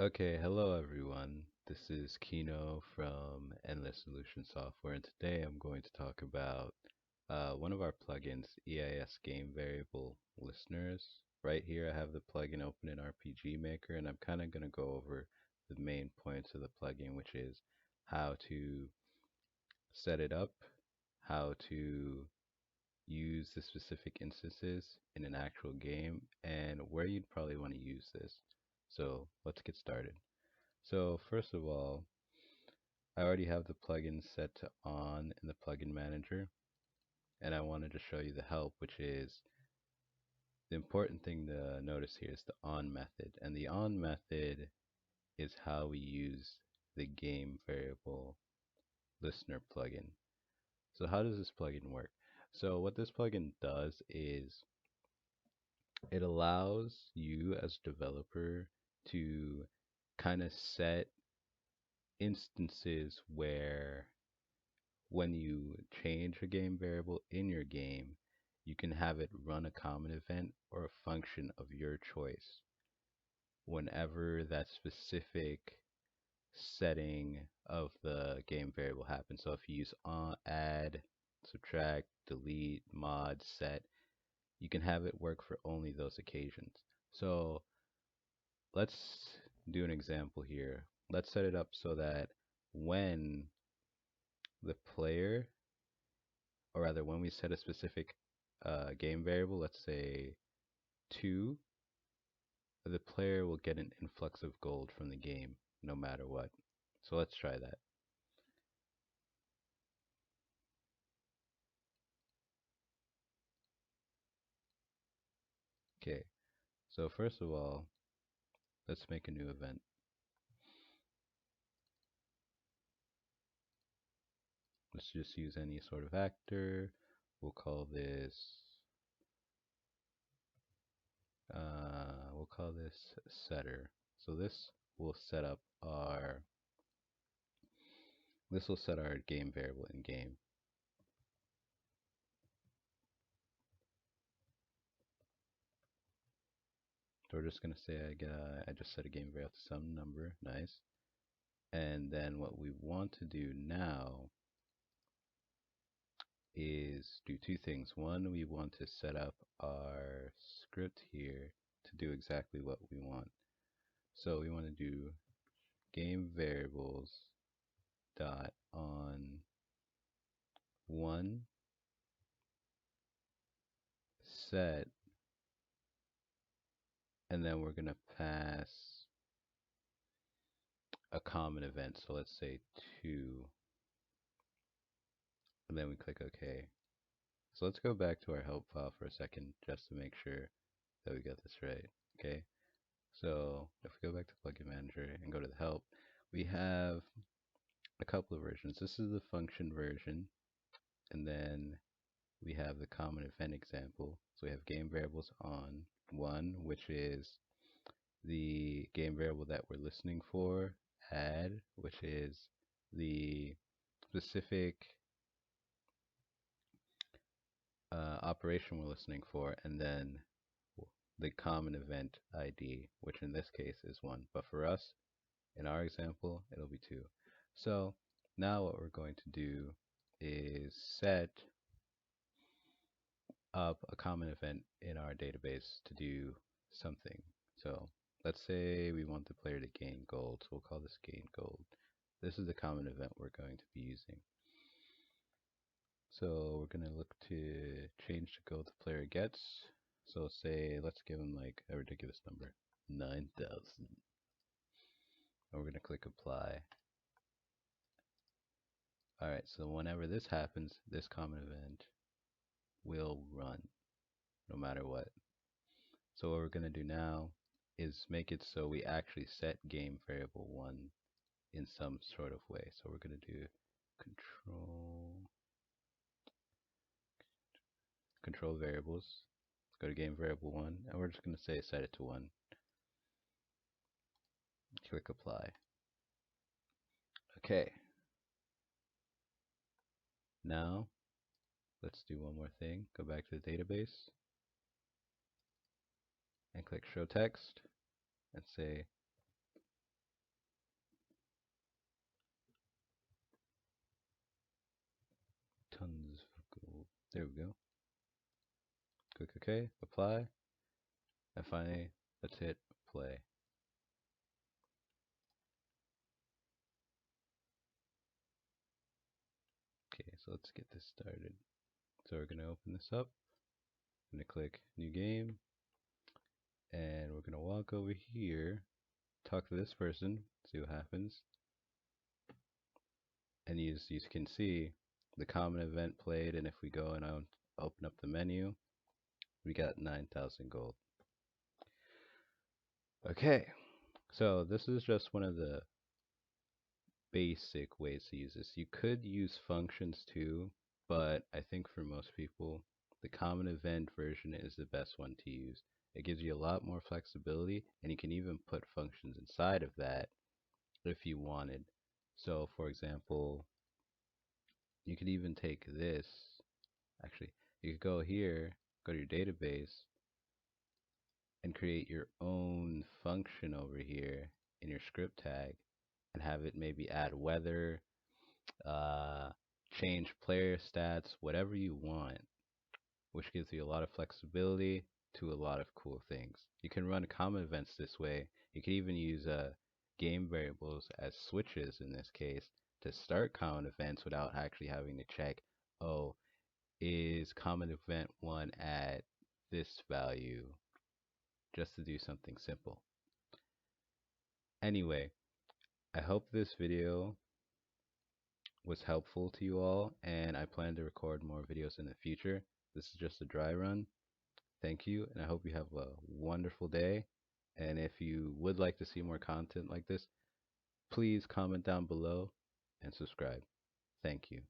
Okay, hello everyone. This is Kino from Endless Solution Software, and today I'm going to talk about one of our plugins, EIS Game Variable Listeners. Right here, I have the plugin open in RPG Maker, and I'm kind of going to go over the main points of the plugin, which is how to set it up, how to use the specific instances in an actual game, and where you'd probably want to use this. So let's get started. So first of all, I already have the plugin set to on in the plugin manager, and I wanted to show you the help, which is the important thing to notice here is the on method. And the on method is how we use the game variable listener plugin. So how does this plugin work? So what this plugin does is it allows you as a developer to kind of set instances where when you change a game variable in your game, you can have it run a common event or a function of your choice whenever that specific setting of the game variable happens. So if you use add, subtract, delete, mod, set, you can have it work for only those occasions. So let's do an example here. Let's set it up so that when the player or rather when we set a specific game variable, let's say 2, the player will get an influx of gold from the game no matter what. So let's try that. Okay, so first of all, let's make a new event. Let's just use any sort of actor. We'll call this setter. So will set up our this will set our game variable in game. So we're just gonna say I just set a game variable to some number. Nice. And then what we want to do now is do two things. One, we want to set up our script here to do exactly what we want. So we want to do game variables dot on one set, and then we're going to pass a common event. So let's say 2, and then we click OK. So let's go back to our help file for a second just to make sure that we got this right. Okay. So if we go back to Plugin Manager and go to the help, we have a couple of versions. This is the function version, and then we have the common event example. So we have game variables on 1, which is the game variable that we're listening for, add, which is the specific operation we're listening for, and then the common event ID, which in this case is 1. But for us, in our example, it'll be 2. So now what we're going to do is set up a common event in our database to do something. So let's say we want the player to gain gold. So we'll call this gain gold. This is the common event we're going to be using. So we're going to look to change the gold the player gets. So say, let's give him like a ridiculous number, 9,000. And we're going to click apply. Alright, so whenever this happens, this common event will run no matter what. So what we're going to do now is make it so we actually set game variable 1 in some sort of way. So we're going to do control variables. Let's go to game variable 1, and we're just going to say set it to 1. Click apply. Okay. Now let's do one more thing. Go back to the database and click show text and say There we go. Click OK, apply, and finally, let's hit play. Okay, so let's get this started. So we're gonna open this up. I'm gonna click new game, and we're gonna walk over here, talk to this person, see what happens. And you can see the common event played, and if we go and open up the menu, we got 9,000 gold. Okay, so this is just one of the basic ways to use this. You could use functions too, but I think for most people, the common event version is the best one to use. It gives you a lot more flexibility, and you can even put functions inside of that if you wanted. So, for example, you could even take this. Actually, you could go here, go to your database, and create your own function over here in your script tag and have it maybe add weather, uh, change player stats, whatever you want, which gives you a lot of flexibility to a lot of cool things. You can run common events this way. You can even use game variables as switches in this case to start common events without actually having to check, oh, is common event 1 at this value, just to do something simple. Anyway, I hope this video was helpful to you all, and I plan to record more videos in the future. This is just a dry run. Thank you, and I hope you have a wonderful day. And if you would like to see more content like this, please comment down below and subscribe. Thank you.